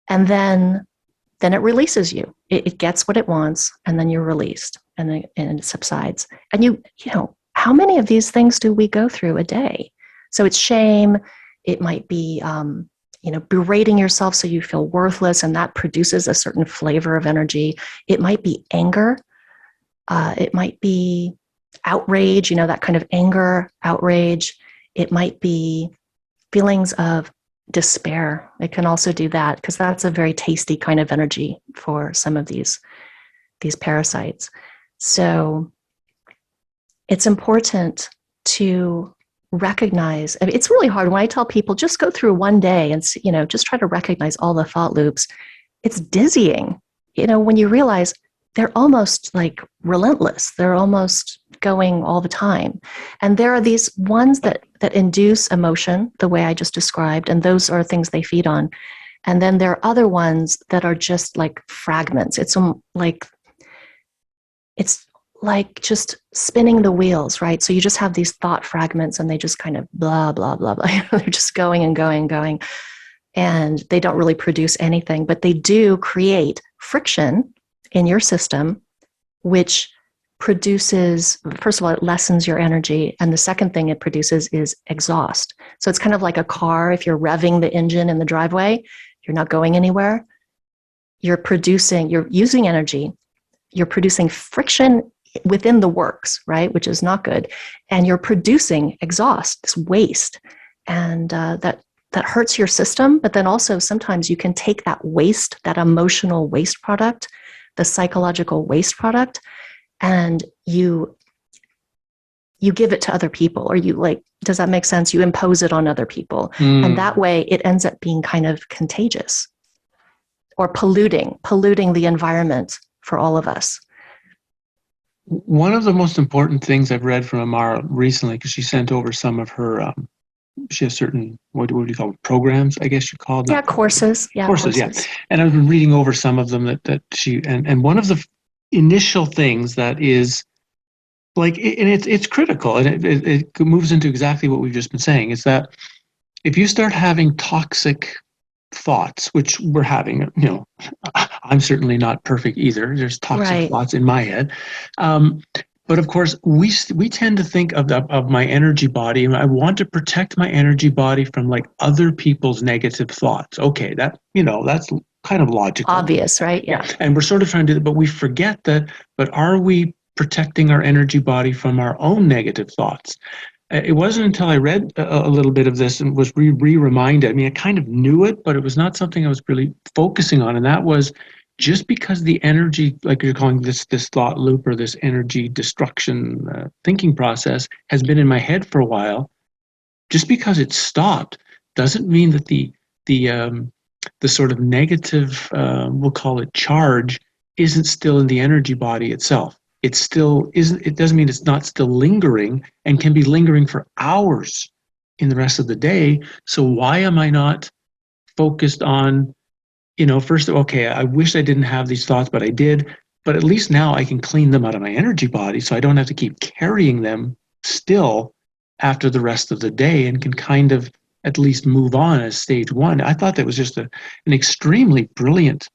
And then it releases you. It gets what it wants, and then you're released, and it subsides. And you know, how many of these things do we go through a day? So it's shame. It might be, berating yourself so you feel worthless, and that produces a certain flavor of energy. It might be anger. It might be outrage, that kind of anger, outrage. It might be feelings of despair. It can also do that, because that's a very tasty kind of energy for some of these parasites. So it's important to recognize. I mean, it's really hard when I tell people just go through one day and just try to recognize all the thought loops. It's dizzying, when you realize they're almost like relentless. They're almost going all the time. And there are these ones that induce emotion the way I just described, and those are things they feed on. And then there are other ones that are just like fragments. It's like just spinning the wheels, right? So you just have these thought fragments, and they just kind of blah, blah, blah, blah. They're just going and going and going. And they don't really produce anything, but they do create friction in your system, which produces, first of all, it lessens your energy. And the second thing it produces is exhaust. So it's kind of like a car. If you're revving the engine in the driveway, you're not going anywhere. You're using energy. You're producing friction within the works, right? Which is not good. And you're producing exhaust, this waste. And that hurts your system. But then also sometimes you can take that waste, that emotional waste product, the psychological waste product, and you give it to other people, or does that make sense? You impose it on other people. And that way it ends up being kind of contagious or polluting the environment for all of us. One of the most important things I've read from Amara recently, because she sent over some of her, she has certain, what do you call them, programs, I guess you call them? Yeah, courses. Yeah, courses, yeah. And I've been reading over some of them that she, and one of the initial things that is like, and it's critical, and it moves into exactly what we've just been saying, is that if you start having toxic thoughts, which we're having, I'm certainly not perfect either. There's toxic thoughts in my head. But of course, we tend to think of my energy body, and I want to protect my energy body from like other people's negative thoughts. Okay, that's kind of logical. Obvious, right? Yeah. And we're sort of trying to do that, but we forget that, but are we protecting our energy body from our own negative thoughts? It wasn't until I read a little bit of this and was reminded. I mean, I kind of knew it, but it was not something I was really focusing on. And that was just because the energy, like you're calling this thought loop or this energy destruction thinking process, has been in my head for a while. Just because it stopped doesn't mean that the sort of negative, we'll call it charge, isn't still in the energy body itself. It still isn't. It doesn't mean it's not still lingering, and can be lingering for hours in the rest of the day. So why am I not focused on, first, okay, I wish I didn't have these thoughts, but I did. But at least now I can clean them out of my energy body, so I don't have to keep carrying them still after the rest of the day, and can kind of at least move on as stage one. I thought that was just an extremely brilliant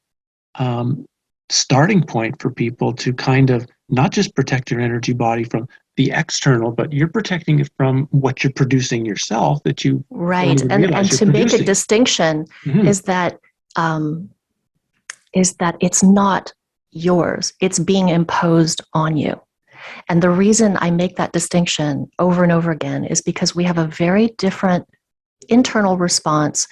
starting point for people to kind of not just protect your energy body from the external, but you're protecting it from what you're producing yourself that you right. And to make a distinction is that it's not yours. It's being imposed on you. And the reason I make that distinction over and over again is because we have a very different internal response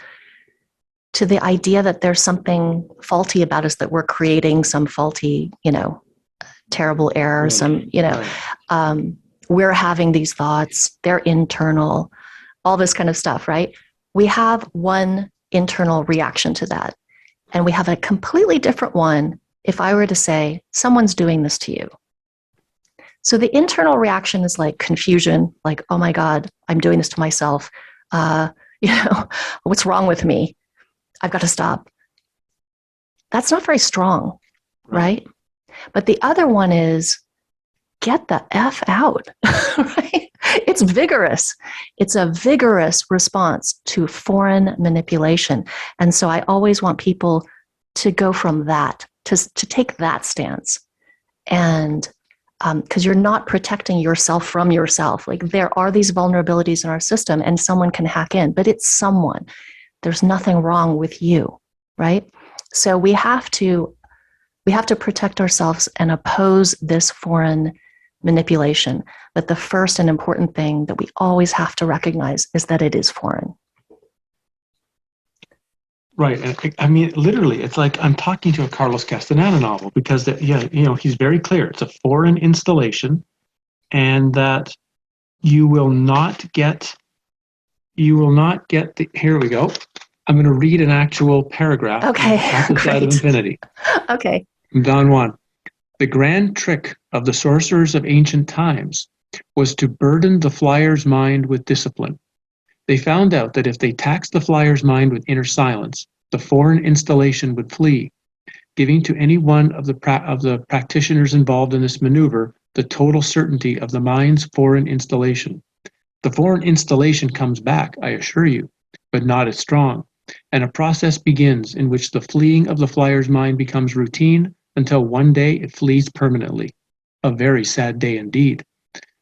to the idea that there's something faulty about us, that we're creating some faulty, terrible error, we're having these thoughts, they're internal, all this kind of stuff, right? We have one internal reaction to that. And we have a completely different one if I were to say, someone's doing this to you. So the internal reaction is like confusion, like, oh my God, I'm doing this to myself. Uh, you know, what's wrong with me? I've got to stop. That's not very strong, right? But the other one is get the F out, right? It's vigorous. It's a vigorous response to foreign manipulation. And so I always want people to go from that, to take that stance. And because you're not protecting yourself from yourself. Like there are these vulnerabilities in our system and someone can hack in, but it's someone. There's nothing wrong with you, right? So we have to protect ourselves and oppose this foreign manipulation. But the first and important thing that we always have to recognize is that it is foreign. Right. And I mean, literally, it's like I'm talking to a Carlos Castaneda novel because, he's very clear. It's a foreign installation, and that you will not get the, here we go. I'm going to read an actual paragraph. Okay. Opposite Side of Infinity. Okay. Don Juan. The grand trick of the sorcerers of ancient times was to burden the flyer's mind with discipline. They found out that if they taxed the flyer's mind with inner silence, the foreign installation would flee, giving to any one of the practitioners involved in this maneuver the total certainty of the mind's foreign installation. The foreign installation comes back, I assure you, but not as strong, and a process begins in which the fleeing of the flyer's mind becomes routine until one day it flees permanently. A very sad day indeed.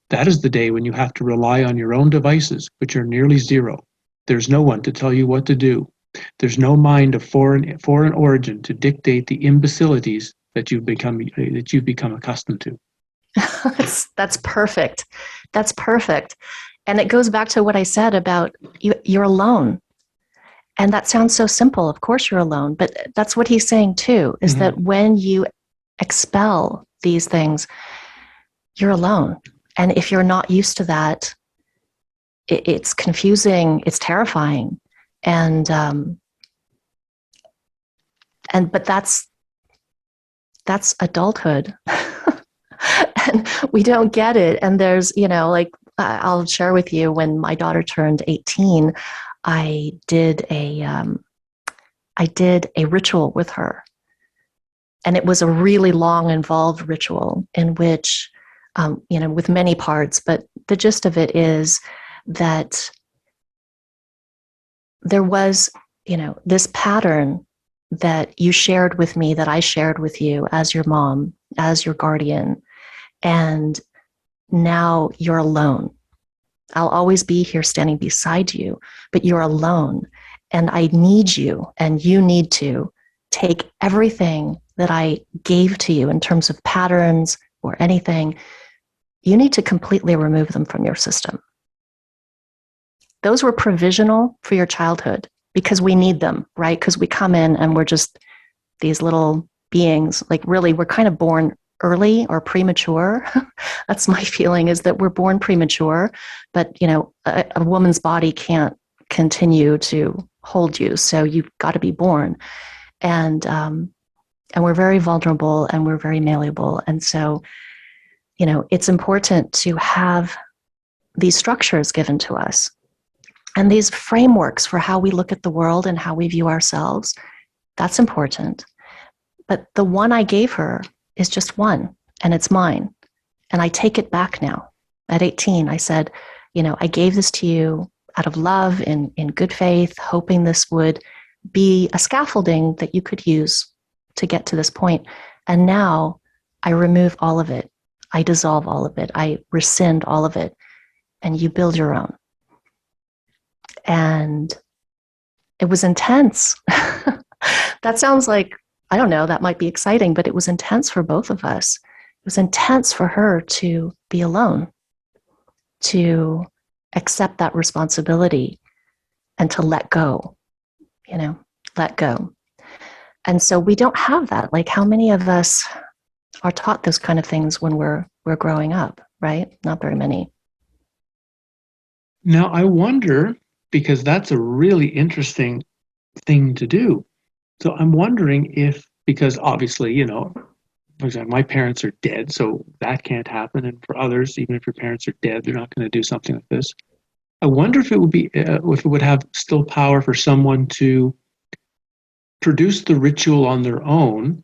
That is the day when you have to rely on your own devices, which are nearly zero. There's no one to tell you what to do. There's no mind of foreign origin to dictate the imbecilities that you've become accustomed to. That's perfect. That's perfect. And it goes back to what I said about you're alone. And that sounds so simple. Of course you're alone, but that's what he's saying too, is that when you expel these things, you're alone. And if you're not used to that, it's confusing, it's terrifying. But that's adulthood. And we don't get it. And there's, I'll share with you, when my daughter turned 18, I did a ritual with her. And it was a really long, involved ritual in which, with many parts, but the gist of it is that there was, this pattern that you shared with me, that I shared with you as your mom, as your guardian, and now you're alone. I'll always be here standing beside you, but you're alone. And I need you, and you need to take everything that I gave to you in terms of patterns or anything. You need to completely remove them from your system. Those were provisional for your childhood because we need them, right? Because we come in and we're just these little beings. Like really, we're kind of born early or premature. That's my feeling, is that we're born premature, but a woman's body can't continue to hold you. So you've got to be born. And we're very vulnerable and we're very malleable. And so, it's important to have these structures given to us and these frameworks for how we look at the world and how we view ourselves. That's important. But the one I gave her is just one, and it's mine. And I take it back now. At 18, I said, I gave this to you out of love, in good faith, hoping this would be a scaffolding that you could use to get to this point. And now I remove all of it. I dissolve all of it. I rescind all of it. And you build your own. And it was intense. That sounds like, I don't know, that might be exciting, but it was intense for both of us. It was intense for her to be alone, to accept that responsibility and to let go, let go. And so we don't have that. Like, how many of us are taught those kind of things when we're growing up, right? Not very many. Now, I wonder, because that's a really interesting thing to do. So I'm wondering if, because obviously, for example, my parents are dead, so that can't happen. And for others, even if your parents are dead, they're not going to do something like this. I wonder if it would be, if it would have still power for someone to produce the ritual on their own,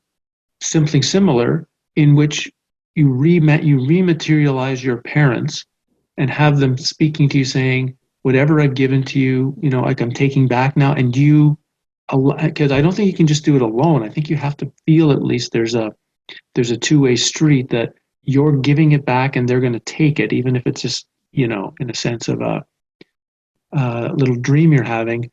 something similar, in which you rematerialize your parents and have them speaking to you saying, whatever I've given to you, like I'm taking back now, and you, because I don't think you can just do it alone. I think you have to feel at least there's a two-way street, that you're giving it back and they're going to take it, even if it's just, in a sense of a little dream you're having,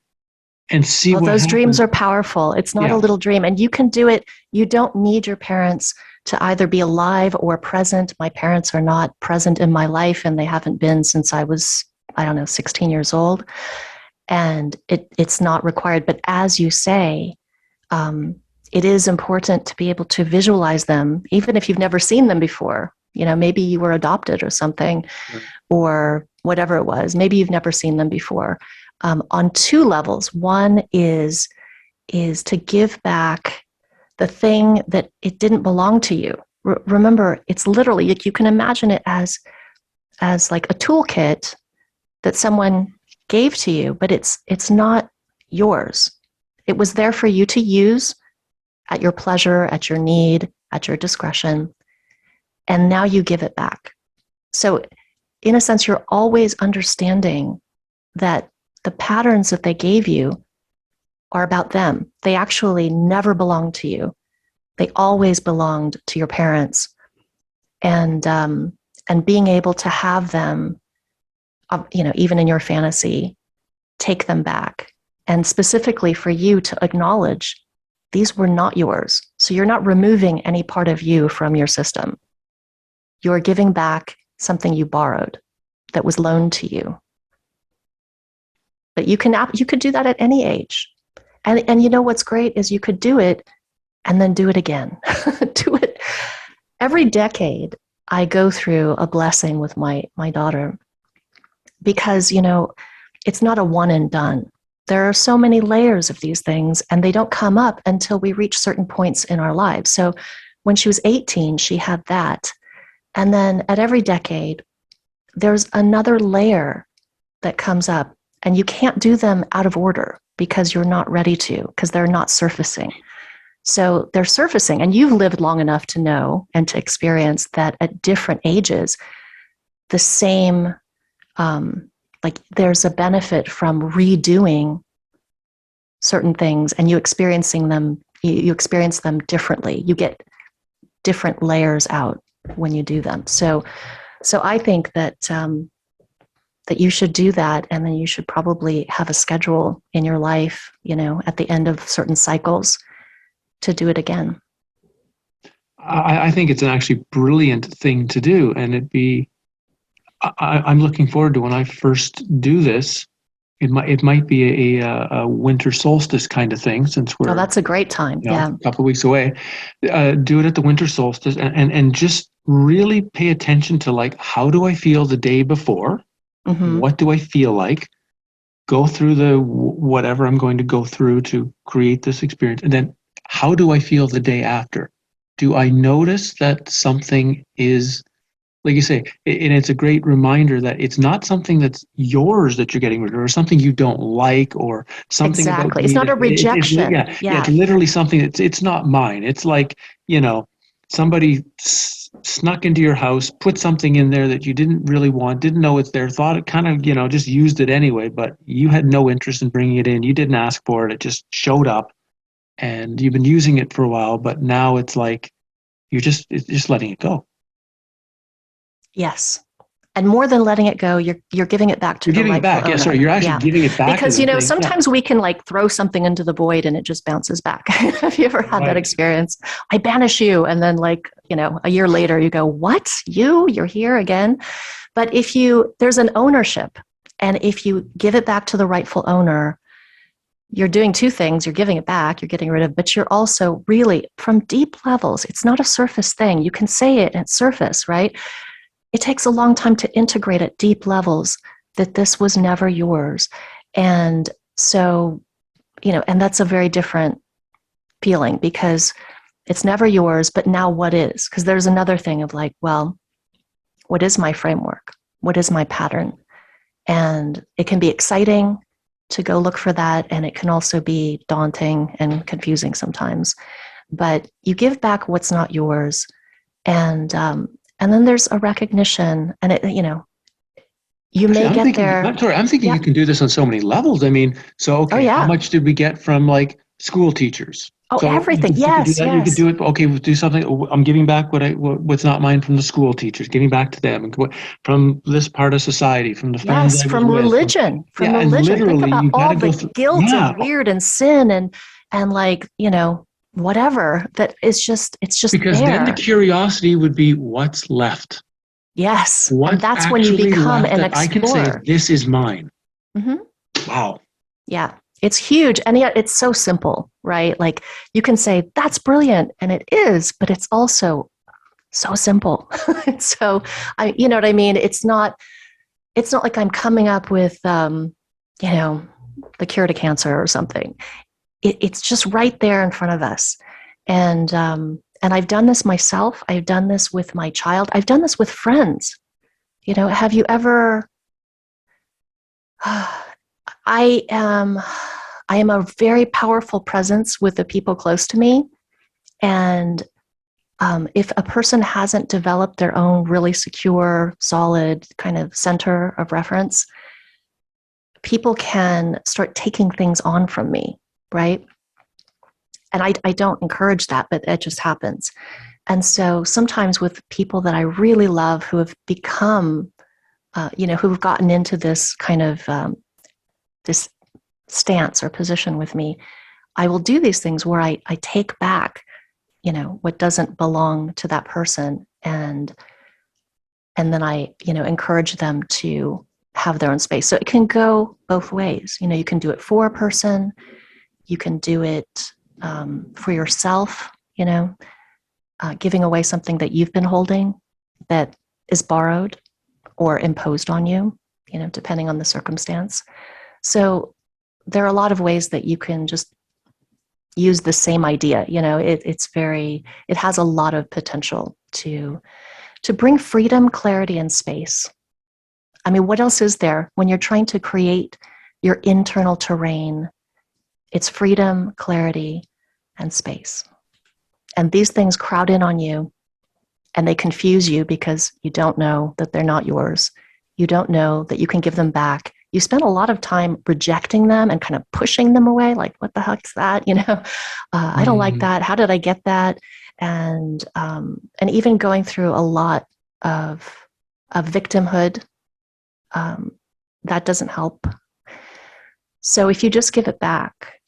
and see Well, what those happens. dreams are powerful. It's not a little dream, and you can do it. You don't need your parents to either be alive or present. My parents are not present in my life, and they haven't been since I was, 16 years old. And it's not required. But as you say, it is important to be able to visualize them, even if you've never seen them before. Maybe you were adopted or something, Right. or whatever it was. Maybe you've never seen them before. On two levels. One is to give back the thing that it didn't belong to you. Remember, it's literally, you can imagine it as like a toolkit that someone gave to you, but it's not yours. It was there for you to use at your pleasure, at your need, at your discretion, and now you give it back. So in a sense, you're always understanding that the patterns that they gave you are about them. They actually never belonged to you. They always belonged to your parents. And being able to have them, even in your fantasy, take them back. And specifically for you to acknowledge these were not yours. So you're not removing any part of you from your system. You're giving back something you borrowed that was loaned to you. But you could do that at any age. And what's great is you could do it and then do it again. Do it. Every decade, I go through a blessing with my daughter, because, it's not a one and done. There are so many layers of these things, and they don't come up until we reach certain points in our lives. So when she was 18, she had that. And then at every decade, there's another layer that comes up, and you can't do them out of order because you're not ready to, because they're not surfacing. So they're surfacing, and you've lived long enough to know and to experience that at different ages, the same, there's a benefit from redoing certain things, and you experience them differently. You get different layers out when you do them. So I think that that you should do that, and then you should probably have a schedule in your life, at the end of certain cycles, to do it again. I think it's an actually brilliant thing to do, and I'm looking forward to when I first do this. It might be a winter solstice kind of thing, since we're that's a great time. Yeah, a couple of weeks away. Do it at the winter solstice, and just really pay attention to, like, how do I feel the day before? Mm-hmm. What do I feel like? Go through the whatever I'm going to go through to create this experience, and then how do I feel the day after? Do I notice that something is, like you say, and it's a great reminder that it's not something that's yours that you're getting rid of, or something you don't like, or something exactly. about It's not a rejection. It's literally something it's not mine. It's like, somebody snuck into your house, put something in there that you didn't really want, didn't know it's there, thought it kind of, just used it anyway, but you had no interest in bringing it in. You didn't ask for it. It just showed up, and you've been using it for a while, but now it's like it's just letting it go. Yes. And more than letting it go, you're giving it back to the rightful owner. Yeah, sorry, you're actually giving it back. Because, sometimes we can throw something into the void and it just bounces back. Have you ever had that experience? I banish you. And then a year later you go, what? You're here again. But there's an ownership, and if you give it back to the rightful owner, you're doing two things. You're giving it back, you're getting rid of, but you're also really, from deep levels, it's not a surface thing. You can say it at surface, right? It takes a long time to integrate at deep levels that this was never yours. And so, and that's a very different feeling, because It's never yours, but now what is? Because there's another thing of like, well, what is my framework? What is my pattern? And it can be exciting to go look for that, and it can also be daunting and confusing sometimes. But you give back what's not yours, and then there's a recognition, and you Actually, may I'm get thinking, there. I'm sorry, I'm thinking Yeah. you can do this on so many levels. I mean, so, Oh okay, how yeah. much did we get from like school teachers? Oh, So everything. you could do Yes, that. You could yes. do it. Okay, we'll do something. I'm giving back what's not mine from the school teachers, giving back to them, and from this part of society, from the friends Yes, I was from with. religion, from Yeah, and religion. Think literally, about you got all to go the through. guilt Yeah, and weird and sin and like, whatever that is it's just because then the there. curiosity would be what's left. Yes. And What's that's when you actually become left an that I can say, explorer. this is mine. Hmm. Wow. Yeah. It's huge. And yet it's so simple, right? Like you can say, that's brilliant. And it is, but it's also so simple. So you know what I mean? It's not like I'm coming up with, the cure to cancer or something. It's just right there in front of us. And I've done this myself. I've done this with my child. I've done this with friends. Have you ever, I am a very powerful presence with the people close to me. And if a person hasn't developed their own really secure, solid kind of center of reference, people can start taking things on from me, right? And I don't encourage that, but it just happens. And so sometimes with people that I really love who have become, who've gotten into this kind of this stance or position with me, I will do these things where I take back, what doesn't belong to that person, and then I, encourage them to have their own space. So it can go both ways. You can do it for a person, you can do it for yourself, giving away something that you've been holding that is borrowed or imposed on you, depending on the circumstance. So there are a lot of ways that you can just use the same idea. It has a lot of potential to bring freedom, clarity, and space. I mean, what else is there when you're trying to create your internal terrain? It's freedom, clarity, and space. And these things crowd in on you, and they confuse you because you don't know that they're not yours. You don't know that you can give them back. You spend a lot of time rejecting them and kind of pushing them away, like, what the heck is that? I don't like that. How did I get that? And even going through a lot of victimhood, that doesn't help. So if you just give it back,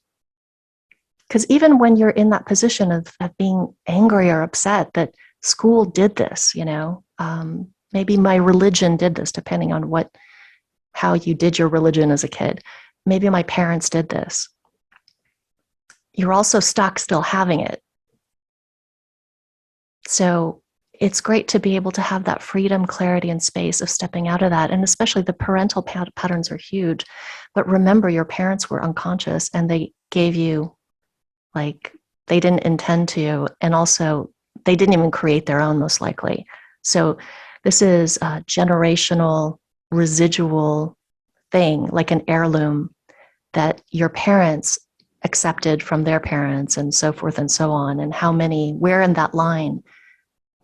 because even when you're in that position of being angry or upset that school did this, maybe my religion did this, depending on how you did your religion as a kid. Maybe my parents did this. You're also stuck still having it. So it's great to be able to have that freedom, clarity, and space of stepping out of that. And especially the parental patterns are huge. But remember, your parents were unconscious and they gave you, like, they didn't intend to. And also, they didn't even create their own, most likely. So this is a generational, residual thing, like an heirloom that your parents accepted from their parents, and so forth and so on. And where in that line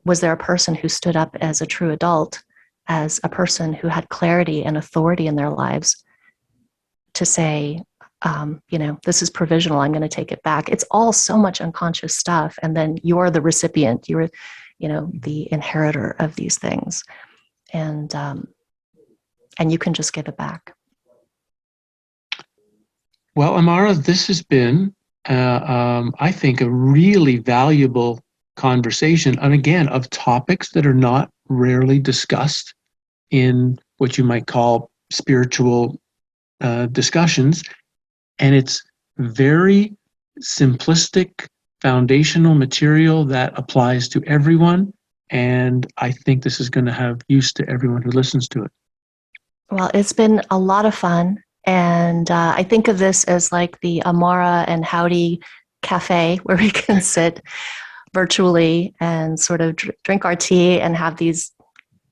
was there a person who stood up as a true adult, as a person who had clarity and authority in their lives to say, this is provisional, I'm going to take it back. It's all so much unconscious stuff. And then you're the recipient, you're, the inheritor of these things. And you can just give it back. Well, Amara, this has been, I think, a really valuable conversation, and again, of topics that are not rarely discussed in what you might call spiritual discussions. And it's very simplistic, foundational material that applies to everyone. And I think this is going to have use to everyone who listens to it. Well, it's been a lot of fun. And I think of this as like the Amara and Howdy Cafe where we can sit virtually and sort of drink our tea and have these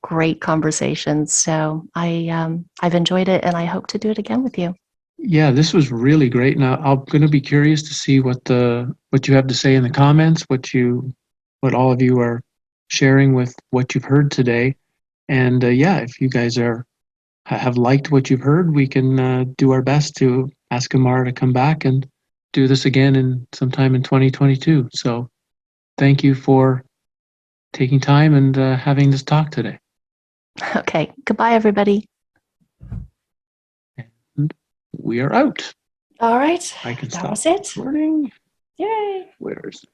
great conversations. So I've enjoyed it, and I hope to do it again with you. Yeah, this was really great. Now I'm going to be curious to see what you have to say in the comments, what all of you are sharing with what you've heard today. And yeah, if you guys have liked what you've heard, we can do our best to ask Amara to come back and do this again in sometime in 2022. So thank you for taking time and having this talk today. Okay. Goodbye, everybody. And we are out. All right. I can That stop was it. recording. Yay. Where's